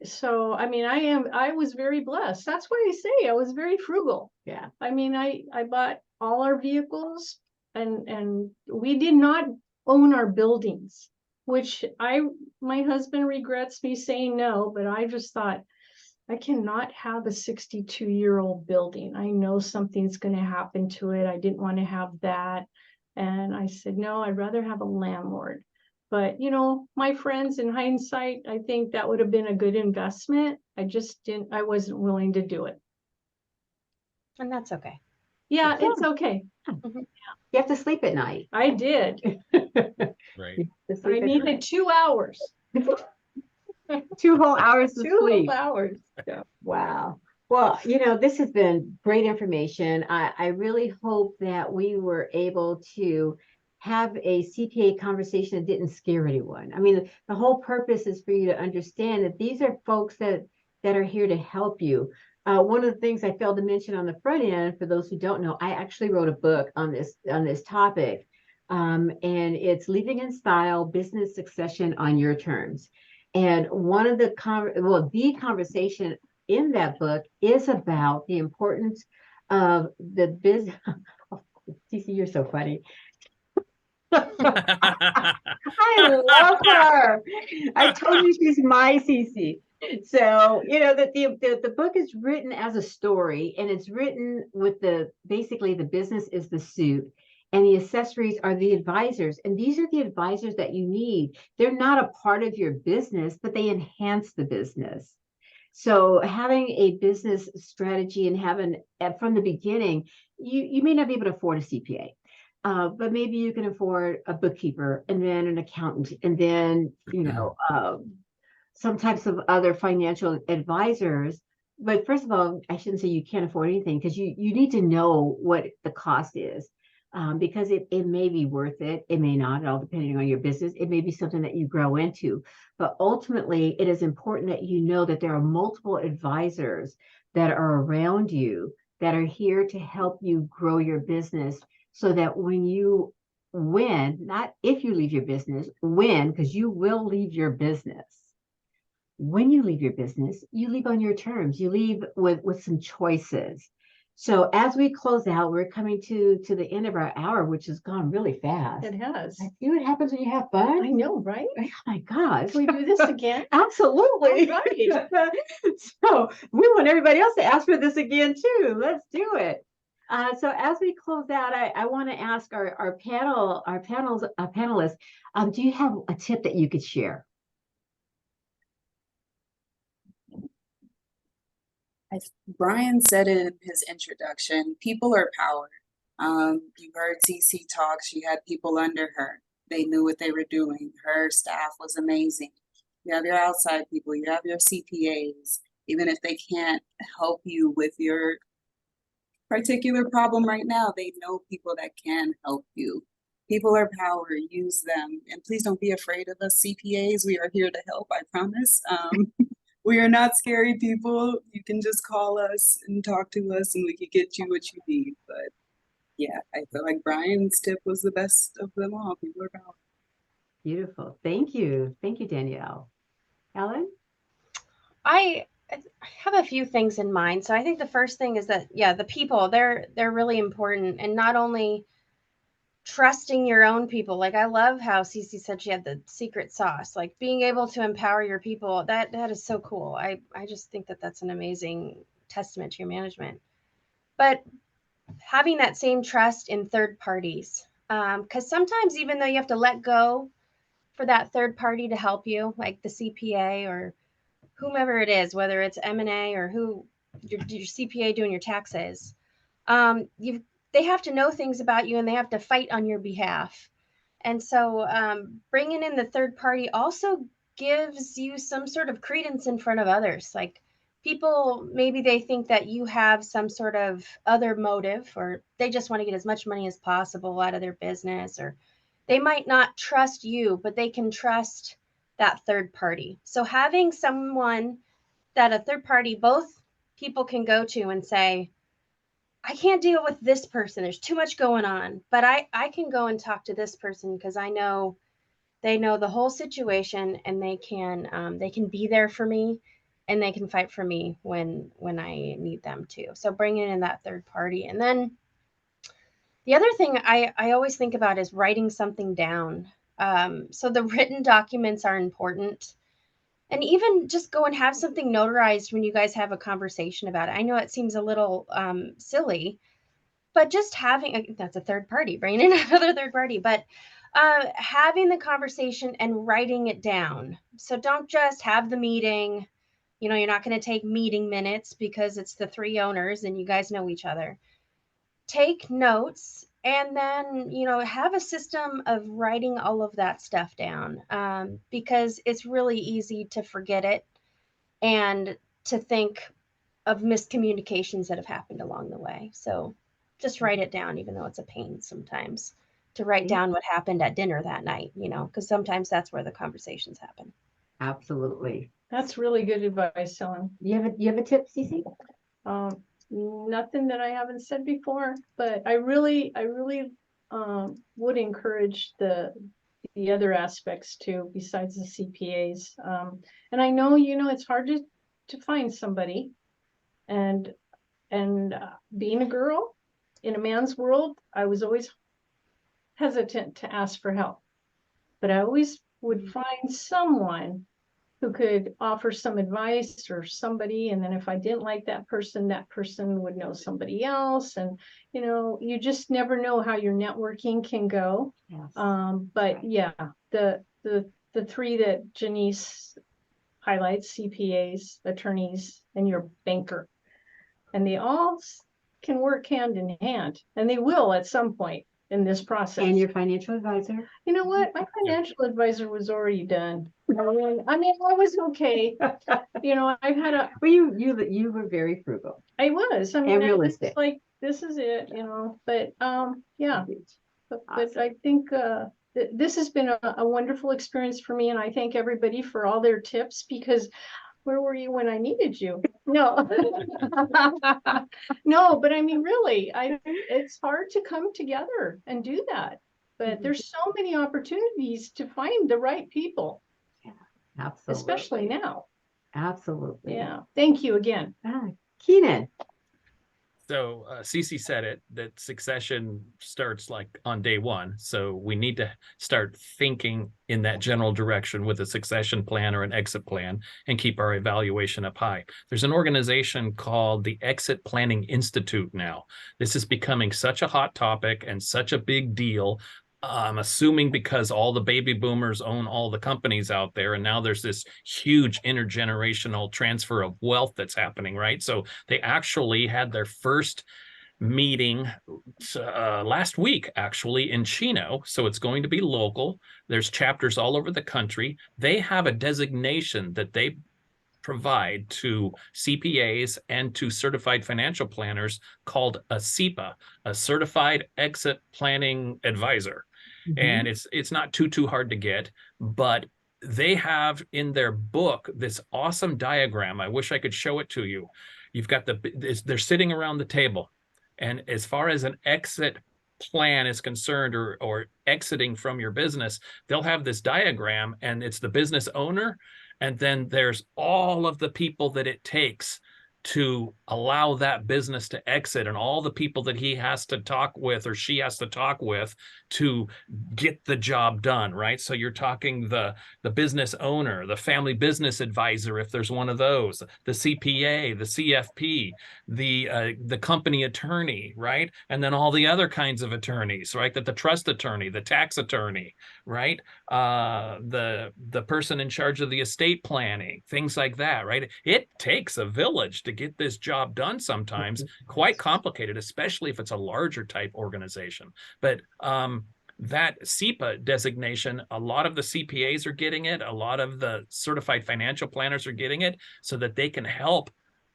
So, I was very blessed. That's why I say I was very frugal. Yeah. I bought all our vehicles and we did not own our buildings, which my husband regrets me saying no, but I just thought, I cannot have a 62-year-old building. I know something's going to happen to it. I didn't want to have that. And I said, no, I'd rather have a landlord. But, my friends, in hindsight, I think that would have been a good investment. I wasn't willing to do it. And that's okay. Yeah, it's okay. You have to sleep at night. I did. Right. I needed 2 hours. 2 whole hours of 2 sleep. whole hours. Yeah. Wow. Well, this has been great information. I really hope that we were able to have a CPA conversation that didn't scare anyone. The whole purpose is for you to understand that these are folks that are here to help you. One of the things I failed to mention on the front end, for those who don't know, I actually wrote a book on this topic, and it's Leaving in Style: Business Succession on Your Terms. And one of the conversation in that book is about the importance of the business. Oh, Cece, you're so funny. I love her. I told you she's my Cece. So, that the book is written as a story, and it's written with basically the business is the suit and the accessories are the advisors. And these are the advisors that you need. They're not a part of your business, but they enhance the business. So having a business strategy and having from the beginning, you may not be able to afford a CPA. But maybe you can afford a bookkeeper and then an accountant and then, some types of other financial advisors but first of all, I shouldn't say you can't afford anything, because you need to know what the cost is. Because it may be worth it. It may not, all depending on your business. It may be something that you grow into. But ultimately, it is important that you know that there are multiple advisors that are around you that are here to help you grow your business, so that when you win, not if you leave your business, win, because you will leave your business. When you leave your business, you leave on your terms. You leave with some choices. So as we close out, we're coming to the end of our hour, which has gone really fast. It has. I see what happens when you have I fun. know, right? Oh my gosh. Can we do this again? Absolutely. All right. So we want everybody else to ask for this again too. Let's do it. So as we close out, I want to ask our panelists, do you have a tip that you could share? Brian said it in his introduction, people are power. You heard CC talk, she had people under her. They knew what they were doing. Her staff was amazing. You have your outside people, you have your CPAs. Even if they can't help you with your particular problem right now, they know people that can help you. People are power, use them. And please don't be afraid of us CPAs. We are here to help, I promise. We are not scary people. You can just call us and talk to us and we can get you what you need. But yeah, I feel like Brian's tip was the best of them all. People are power. Beautiful. Thank you. Thank you, Danielle. Ellen? I have a few things in mind. So I think the first thing is that, yeah, the people, they're really important, and not only trusting your own people. Like, I love how Cece said she had the secret sauce, like being able to empower your people. That is so cool. I just think that that's an amazing testament to your management. But having that same trust in third parties, because sometimes even though you have to let go for that third party to help you, like the CPA or whomever it is, whether it's M&A or who your CPA doing your taxes, they have to know things about you and they have to fight on your behalf. And so bringing in the third party also gives you some sort of credence in front of others. Like, people, maybe they think that you have some sort of other motive, or they just want to get as much money as possible out of their business, or they might not trust you, but they can trust that third party. So having someone that a third party, both people can go to and say, I can't deal with this person. There's too much going on, but I can go and talk to this person because I know they know the whole situation, and they can be there for me, and they can fight for me when I need them to. So bringing in that third party. And then the other thing I always think about is writing something down. So the written documents are important. And even just go and have something notarized when you guys have a conversation about it. I know it seems a little silly, but just having, that's a third party, bringing in another third party, but having the conversation and writing it down. So don't just have the meeting. You're not going to take meeting minutes because it's the three owners and you guys know each other. Take notes, and then, have a system of writing all of that stuff down, because it's really easy to forget it and to think of miscommunications that have happened along the way. So just write it down, even though it's a pain sometimes to write down what happened at dinner that night, because sometimes that's where the conversations happen. Absolutely. That's really good advice, Ellen. You have a tip, Cece? Nothing that I haven't said before, but I really would encourage the other aspects too, besides the CPAs. And I know, it's hard to find somebody, and being a girl in a man's world, I was always hesitant to ask for help, but I always would find someone who could offer some advice, or somebody. And then if I didn't like that person would know somebody else. And, you just never know how your networking can go. Yes. But yeah, the three that Janice highlights, CPAs, attorneys, and your banker, and they all can work hand in hand, and they will at some point in this process. And your financial advisor? You know what? My financial advisor was already done. I mean, I was okay. You know, I've had a, Well, you were very frugal I was, I and mean, realistic. it's like, this is it, you know, but, yeah. But Awesome. I think this has been a wonderful experience for me, and I thank everybody for all their tips, because where were you when I needed you? No. No, but I mean, really, it's hard to come together and do that. But there's so many opportunities to find the right people, Absolutely. especially now. Absolutely. Yeah. Thank you again. Keanon. So Cece said it, that succession starts like on day one. So we need to start thinking in that general direction with a succession plan or an exit plan and keep our evaluation up high. There's an organization called the Exit Planning Institute now. This is becoming such a hot topic and such a big deal. I'm assuming because all the baby boomers own all the companies out there, and now there's this huge intergenerational transfer of wealth that's happening, right? So they actually had their first meeting last week, actually, in Chino. So it's going to be local. There's chapters all over the country. They have a designation that they provide to CPAs and to certified financial planners called a CEPA, a Certified Exit Planning Advisor. And it's not too hard to get, but they have in their book this awesome diagram. I wish I could show it to you. You've got they're sitting around the table, and as far as an exit plan is concerned, or exiting from your business, they'll have this diagram, and it's the business owner, and then there's all of the people that it takes to allow that business to exit, and all the people that he has to talk with or she has to talk with to get the job done, right? So you're talking the business owner, the family business advisor, if there's one of those, the CPA, the CFP, the company attorney, right? And then all the other kinds of attorneys, right? That the trust attorney, the tax attorney, right? The person in charge of the estate planning, things like that, right? It takes a village to get this job done, sometimes quite complicated, especially if it's a larger type organization. But that CEPA designation, a lot of the CPAs are getting it, a lot of the certified financial planners are getting it, so that they can help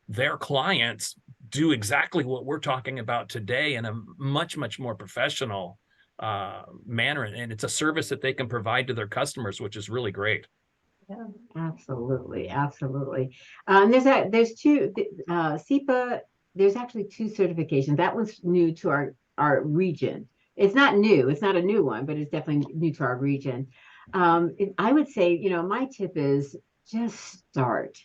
their clients do exactly what we're talking about today in a much more professional manner. And it's a service that they can provide to their customers, which is really great. Yeah, absolutely. There's two CEPA. There's actually two certifications. That one's new to our region. It's not new. It's not a new one, but it's definitely new to our region. I would say, my tip is just start.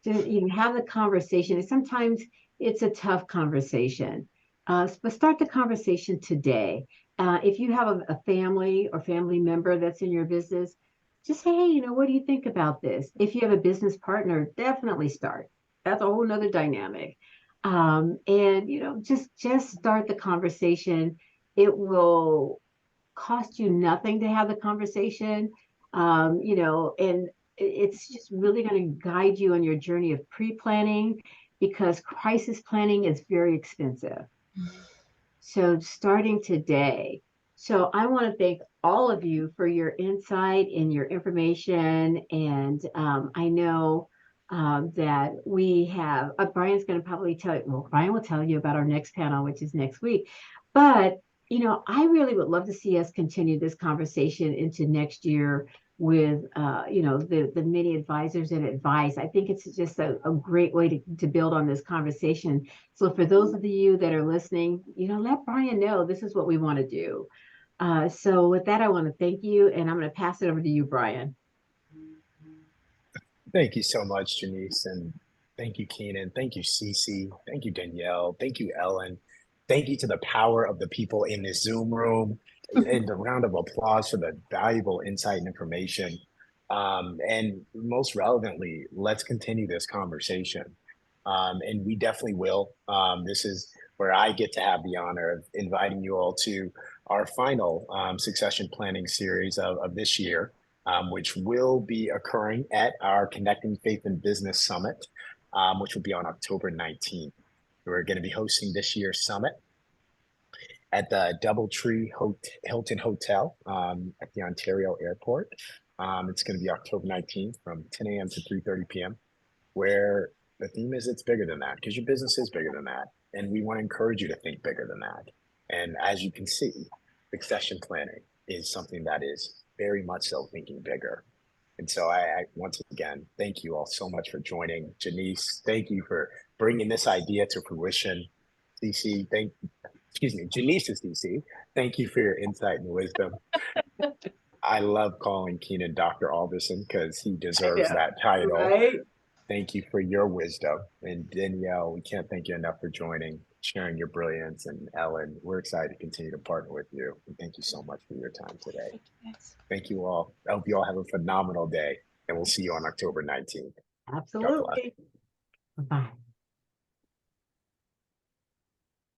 To have the conversation. And sometimes it's a tough conversation, but start the conversation today. If you have a family or family member that's in your business, just say, hey, what do you think about this? If you have a business partner, definitely start. That's a whole nother dynamic. And just start the conversation. It will cost you nothing to have the conversation. And it's just really going to guide you on your journey of pre-planning, because crisis planning is very expensive. So starting today. So I want to thank all of you for your insight and your information. And I know that we have, Brian's going to probably tell you, well, Brian will tell you about our next panel, which is next week. But, I really would love to see us continue this conversation into next year with, the many advisors and advice. I think it's just a great way to build on this conversation. So for those of you that are listening, let Brian know this is what we want to do. So with that, I want to thank you, and I'm going to pass it over to you, Brian. Thank you so much, Janice, and thank you, Keanon. Thank you, Cece. Thank you, Danielle. Thank you, Ellen. Thank you to the power of the people in this Zoom room, and a round of applause for the valuable insight and information. And most relevantly, let's continue this conversation. And we definitely will. This is where I get to have the honor of inviting you all to our final succession planning series of this year, which will be occurring at our Connecting Faith and Business Summit, which will be on October 19th. We're going to be hosting this year's summit at the DoubleTree Hilton Hotel at the Ontario Airport. It's going to be October 19th from 10 a.m. to 3:30 p.m., where the theme is it's bigger than that, because your business is bigger than that. And we want to encourage you to think bigger than that. And as you can see, succession planning is something that is very much so thinking bigger. And so I once again, thank you all so much for joining. Janice, thank you for bringing this idea to fruition. DC, Janice is DC. Thank you for your insight and wisdom. I love calling Keanon Dr. Alderson because he deserves that title. Right? Thank you for your wisdom. And Danielle, we can't thank you enough for joining, sharing your brilliance. And Ellen, we're excited to continue to partner with you. And thank you so much for your time today. Thank you all. I hope you all have a phenomenal day, and we'll see you on October 19th. Absolutely. Bye.